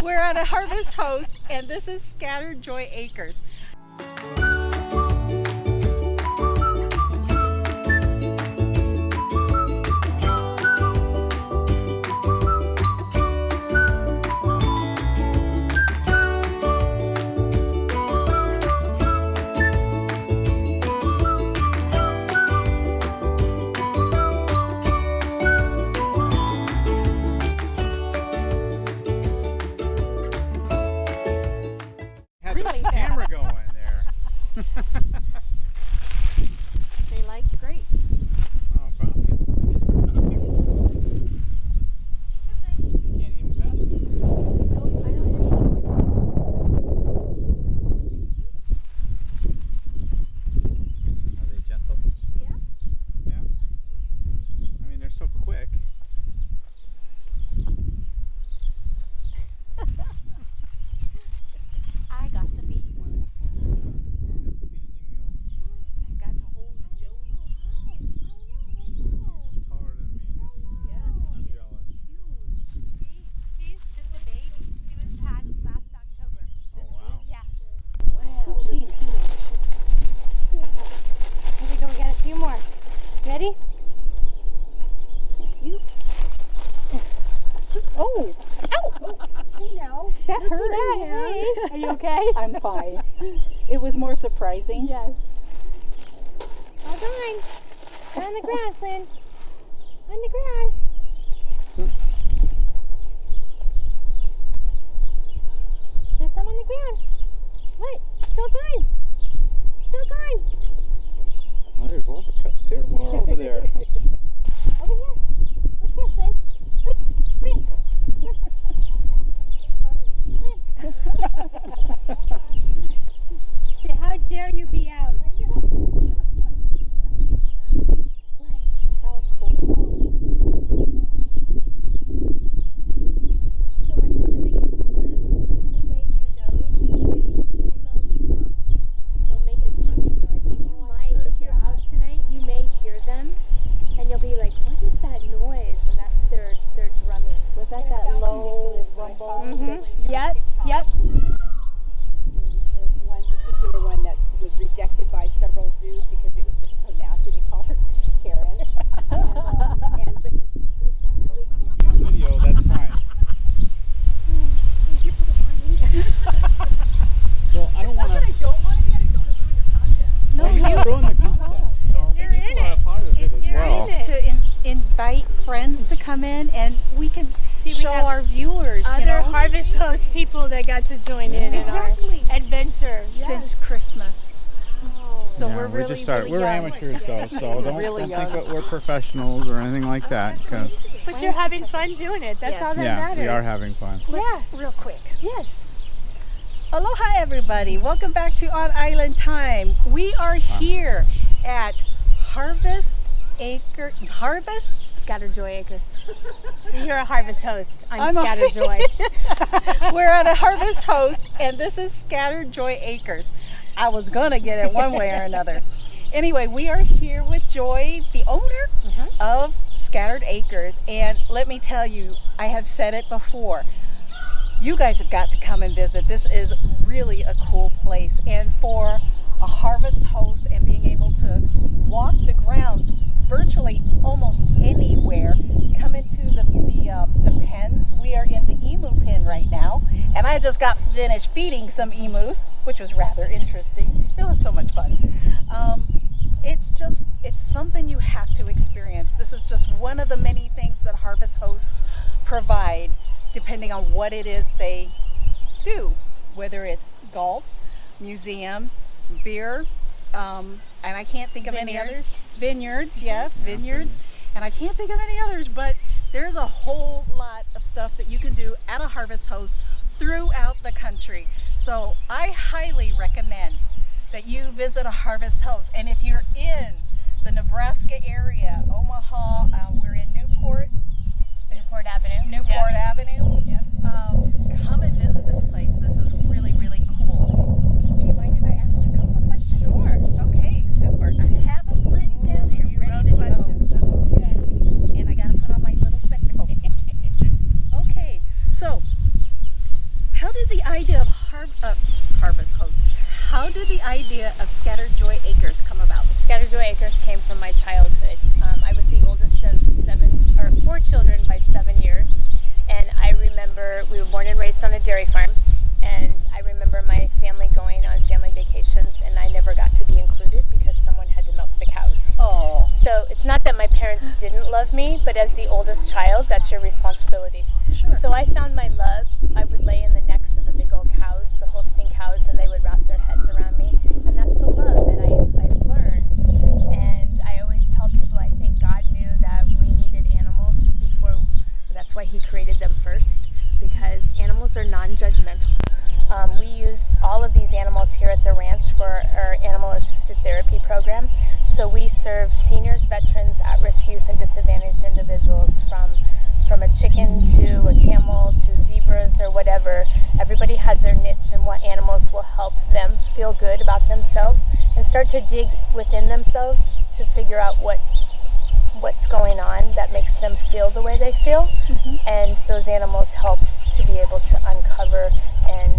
We're at a Harvest Host, and this is Scattered Joy Acres. Camera going there. They like grapes. Oh, probably. You can't eat them fast enough. No, I don't Are they gentle? Yeah. Yeah? I mean, they're so quick. I got to be one. I got to hold the Joey. He's taller than me. Yes. I'm jealous. She's just a baby. She was hatched last October. Oh, wow. Yeah. Wow, she's huge. Here we go. We got a few more. Ready? You. Oh! Ow! No. That Hey, hurt. are you okay? I'm fine. It was more surprising. Yes. Hold on. They're on the ground, Flynn. On the ground. There's some on the ground. What? It's all gone. It's all gone. Oh, there's one. Two more over there. Over here. Look here, Flynn. Look. Come here. Say, how dare you be out? What? How cool. So when they get older, the only way you know is the females drum. They'll make a drumming noise. And you might, if you're out tonight, you may hear them, and you'll be like, what is that noise? And that's their drumming. Was that low rumble? Yep, yep. There's one particular one that was rejected by several zoos because it was just so nasty. They called her Karen. But she makes that really cool On video, that's fine. Thank you for the warning. Well, I don't want to. I don't want to. I just don't want to ruin your content. No, You don't ruin the content. You're in People are a it. part of it it's as well. nice to invite friends to come in, and we can See, we show have our viewers, Other you know, Harvest Host people that got to join in Exactly. our adventure. since Christmas. So Yeah, we're really, just started. really We're young. amateurs though, so don't really think young. that we're professionals or anything like that. 'Cause, But you're having fun doing it. That's Yes. all that yeah, matters. we are having fun. Let's, real quick. Yes. Aloha, everybody. Welcome back to On Island Time. We are here at Harvest Scattered Joy Acres. You're a Harvest Host. I'm I'm a- Scattered Joy. We're at a Harvest Host, and this is Scattered Joy Acres. I was gonna get it one way or another. Anyway, we are here with Joy, the owner of Scattered Acres, and let me tell you, I have said it before. You guys have got to come and visit. This is really a cool place, and for a Harvest Host and being able to walk the grounds virtually almost anywhere, come into the pens. We are in the emu pen right now, and I just got finished feeding some emus, which was rather interesting. It was so much fun. It's something you have to experience. This is just one of the many things that Harvest Hosts provide, depending on what it is they do, whether it's golf, museums, beer, and I can't think of any others. Vineyards, yes, vineyards. And I can't think of any others, but there's a whole lot of stuff that you can do at a Harvest Host throughout the country. So I highly recommend that you visit a Harvest Host. And if you're in the Nebraska area, Omaha, we're in Newport Avenue. Newport Avenue. Come and visit this place. This is really, really cool. Do you mind if I ask a couple of questions? Sure. Okay, super. I have them written down and You ready wrote to questions. go. And I got to put on my little spectacles. Okay, so did the idea of Harvest Host, how did the idea of Scattered Joy Acres come about? Scattered Joy Acres came from my childhood. I was the oldest of four children by 7 years, and I remember we were born and raised on a dairy farm, and I remember my family going on family vacations, and I never got to be included because someone had to milk the cows. Oh, So it's not that my parents didn't love me, but as the oldest child, that's your responsibilities. sure. So I found my love. I would lay in the necks of the big old cows, the Holstein cows, and they would wrap their heads around me. And that's the love that I learned. And I always tell people I think God knew that we needed animals before. That's why He created them first, because animals are non-judgmental. We use all of these animals here at the ranch for our animal-assisted therapy program. So we serve seniors, veterans, at-risk youth, and disadvantaged individuals from a chicken to a camel to zebras or whatever. Everybody has their niche and what animals will help them feel good about themselves and start to dig within themselves to figure out what's going on that makes them feel the way they feel. And those animals help to be able to uncover and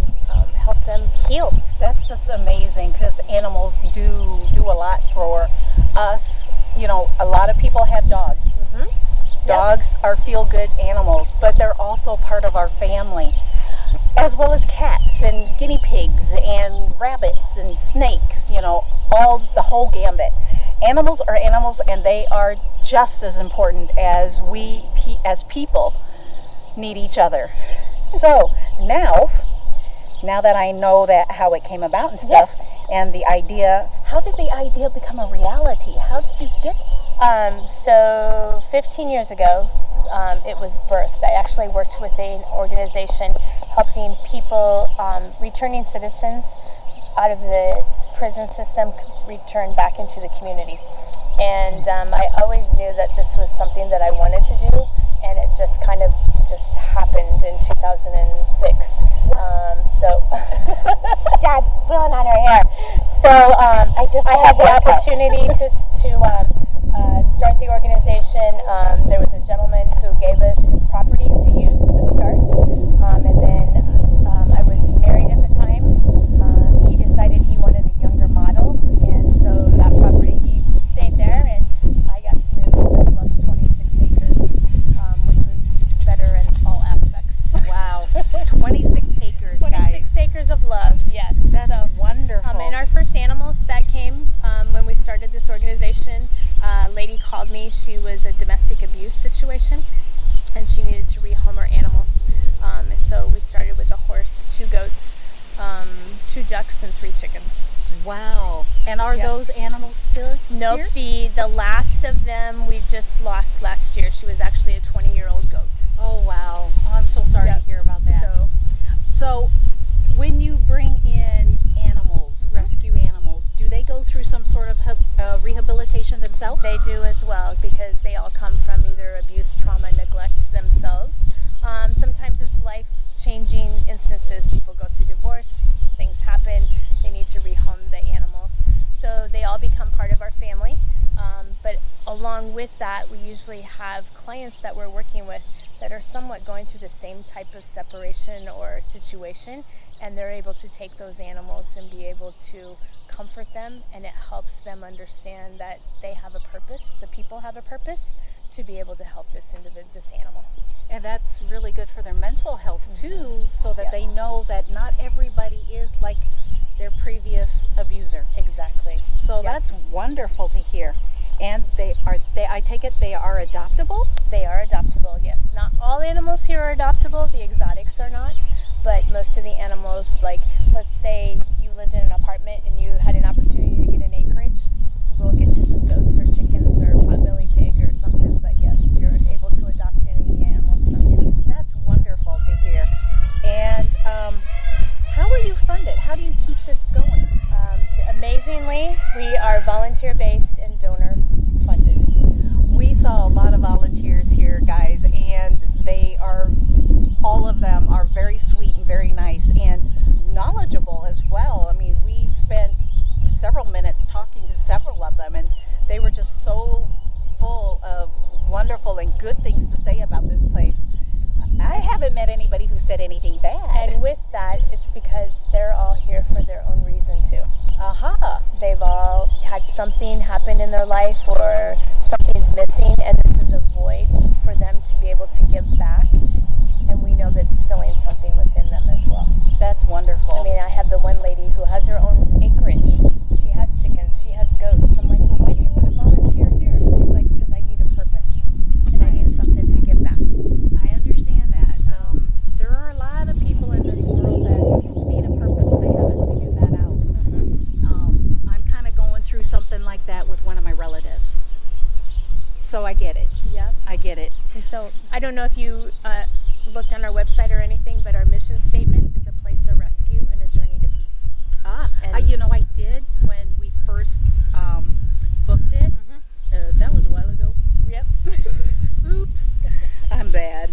help them heal. That's just amazing because animals do a lot for us. You know, a lot of people have dogs. Dogs are feel-good animals, but they're also part of our family, as well as cats and guinea pigs and rabbits and snakes, you know, the whole gambit. Animals are animals, and they are just as important as we as people need each other. So now that I know that how it came about and stuff, and the idea, how did the idea become a reality? How did you get? So 15 years ago, it was birthed. I actually worked with an organization helping people, returning citizens out of the prison system, return back into the community. And I always knew that this was something that I wanted to do, and it just kind of just happened in 2006. Stop pulling on her hair. So I had the opportunity to start the organization. There was a gentleman who gave us his property to use to start, and then I was married at the time. He decided he wanted a younger model, and so that property, he stayed there, and I got to move to this lush 26 acres, which was better in all aspects. Wow, 26 acres, 26 guys. acres of love, yes. That's wonderful. And our first animals that came when we started this organization, a lady called me. She was a domestic abuse situation, and she needed to rehome her animals. So we started with a horse, 2 goats, 2 ducks, and 3 chickens. Wow. And are those animals still Nope, here? the last of them we just lost last year. She was actually a 20-year-old goat. Oh, wow. Oh, I'm so sorry to hear about that. So when you bring in animals, rescue animals, do they go through some sort of rehabilitation themselves? They do as well, because they all come from either abuse, trauma, neglect themselves. Sometimes it's life-changing instances. People go through divorce, things happen, they need to rehome the animals. So they all become part of our family. But along with that, we usually have clients that we're working with that are somewhat going through the same type of separation or situation, and they're able to take those animals and be able to comfort them, and it helps them understand that they have a purpose, the people have a purpose, to be able to help this animal. And that's really good for their mental health too, so that they know that not everybody is like their previous abuser. Exactly. So that's wonderful to hear. And I take it they are adoptable? They are adoptable, yes. Not all animals here are adoptable, the exotics are not, but most of the animals, like let's say you lived in an apartment and you had an opportunity to get an acreage, we'll get you some goats or chickens or potbelly pig or something, but yes, you're able to adopt any of the animals from here. That's wonderful to hear. And how are you funded? How do you keep this going? Amazingly, we are volunteer-based and donor-funded. We saw a lot of volunteers here, guys, and all of them are very sweet and very nice and knowledgeable as well. I mean, we spent several minutes talking to several of them, and they were just so full of wonderful and good things to say about this place. I haven't met anybody who said anything bad. And with that, something happened in their life or something's missing, and this is a void for them to be able to give back. And we know that's filling something within them as well. That's wonderful. I mean, I have the one lady who has her own acreage. She has chickens, she has goats. I'm like, well, why do you want to volunteer here? She's like, because I need a purpose and I need something to give back. I understand that. There are a lot of people in this world that need a purpose and they haven't figured that out. I'm kind of going through something like that with one of my relatives. So I get it. Yep. I get it. And so I don't know if you looked on our website or anything, but our mission statement is a place of rescue and a journey to peace. And You know, I did when we first booked it. That was a while ago. Yep. Oops. I'm bad.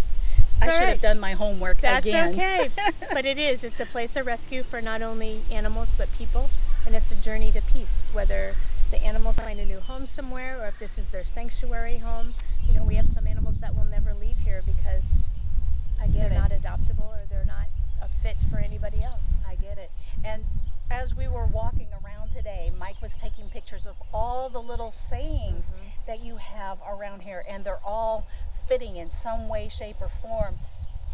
I should have done my homework That's again. okay. But it's a place of rescue for not only animals but people, and it's a journey to peace, whether the animals find a new home somewhere or if this is their sanctuary home. You know, we have some animals that will never leave here because they're not adoptable or they're not a fit for anybody else. I get it. And as we were walking around today, Mike was taking pictures of all the little sayings that you have around here, and they're all fitting in some way, shape, or form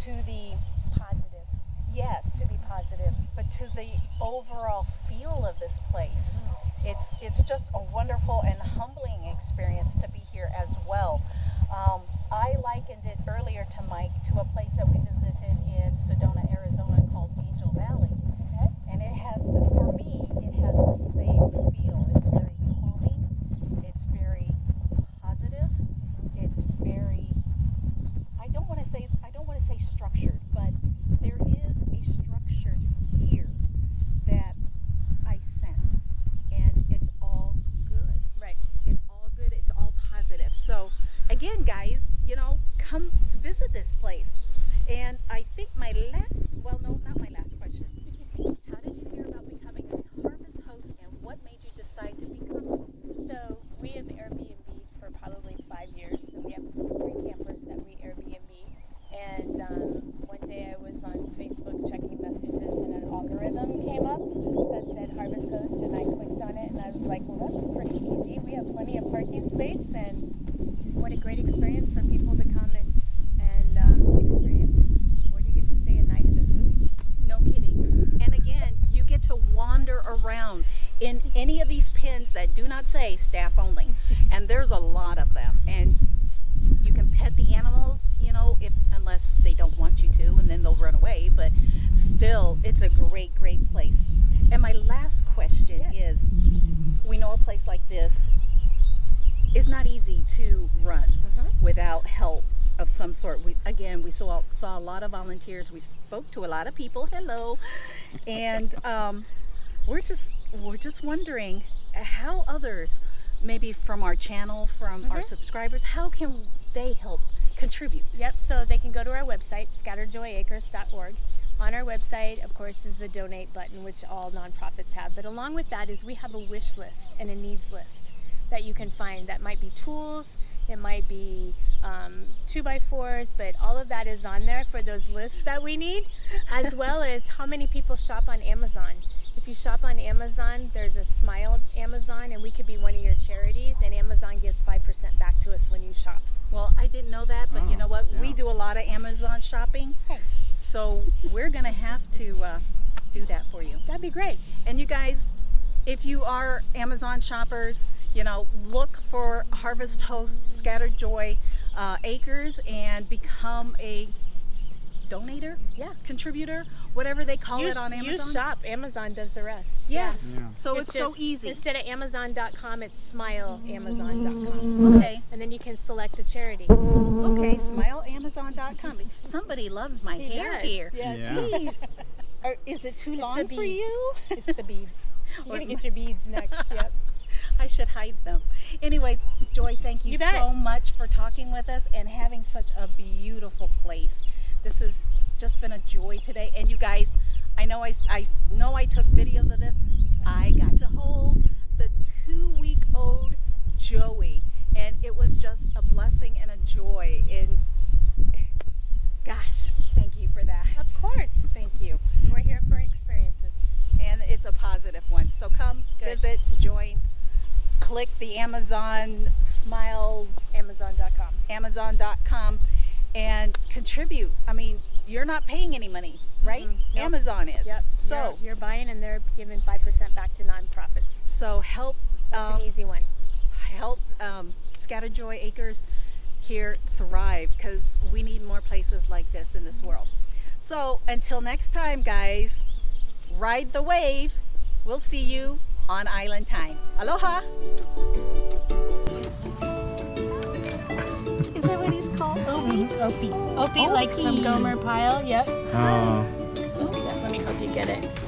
to the Positive. yes, To be positive. but to the overall feel of this place. It's just a wonderful and humbling experience to be here as well. I likened it earlier to Mike to a place that we visited in Sedona, Arizona called Angel Valley. And it has this, for me, it has the same feel. It's very calming, it's very positive, it's very, I don't want to say structured, but there is a structure here that I sense, and it's all good. Right. It's all good, it's all positive. So again, guys, you know, come to visit this place. And I think my last, well, no, not my last question. How did you hear about becoming a harvest host, and what made you decide to become a host? So we have Airbnb for probably 5 years, and we have 3 campers that we Airbnb. And one day I was on Facebook checking messages, and an algorithm came up that said harvest host, and I clicked on it, and I was like, well, that's pretty easy. We have plenty of parking space, and what a great experience for people to come and experience where you get to stay a night at the zoo. No kidding. And again, you get to wander around in any of these pens that do not say staff only. And there's a lot of them. And you can pet the animals, you know, unless they don't want you to, and then they'll run away. But still, it's a great, great place. And my last question is, we know a place like this is not easy to run without help of some sort. We saw a lot of volunteers. We spoke to a lot of people. Hello. And we're just wondering how others, maybe from our channel, from our subscribers, how can they help contribute? Yep, so they can go to our website, scatteredjoyacres.org. On our website, of course, is the donate button, which all nonprofits have. But along with that is we have a wish list and a needs list that you can find. That might be tools, it might be 2x4s, but all of that is on there for those lists that we need, as well as how many people shop on Amazon. If you shop on Amazon, there's a Smile Amazon, and we could be one of your charities, and Amazon gives 5% back to us when you shop. Well, I didn't know that, but you know what? yeah. We do a lot of Amazon shopping, so we're going to have to do that for you. That'd be great. And you guys, if you are Amazon shoppers, you know, look for Harvest Host Scattered Joy Acres and become a donator, contributor, whatever they call it on Amazon. You shop, Amazon does the rest. Yes. Yeah. So it's so easy. Instead of Amazon.com, it's smileamazon.com. Okay. And then you can select a charity. Okay, smileamazon.com. Somebody loves my hair does. here. Yes. Yeah. Jeez. Is it too long the for beads. you? It's the beads. You're going to get your beads next. Yep. I should hide them. Anyways, Joy, thank you You bet. so much for talking with us and having such a beautiful place. This has just been a joy today. And you guys, I know I took videos of this. I got to hold the 2-week-old Joey, and it was just a blessing and a joy. And gosh, thank you for that. Of course. Thank you. We're here for experiences. And it's a positive one. So come, visit, join. Cool. click the Amazon Smile Amazon.com. Amazon.com and contribute. I mean, you're not paying any money, right? Nope. Amazon is. Yep. So you're buying and they're giving 5% back to nonprofits. so help That's an easy one. help Scattered Joy Acres here thrive, because we need more places like this in this world. So until next time, guys, ride the wave. We'll see you on Island Time. Aloha. Is that what he's called? Opie? Opie. Opie, like from Opie. Gomer Pyle. Yep. Oh. Let me help you get it.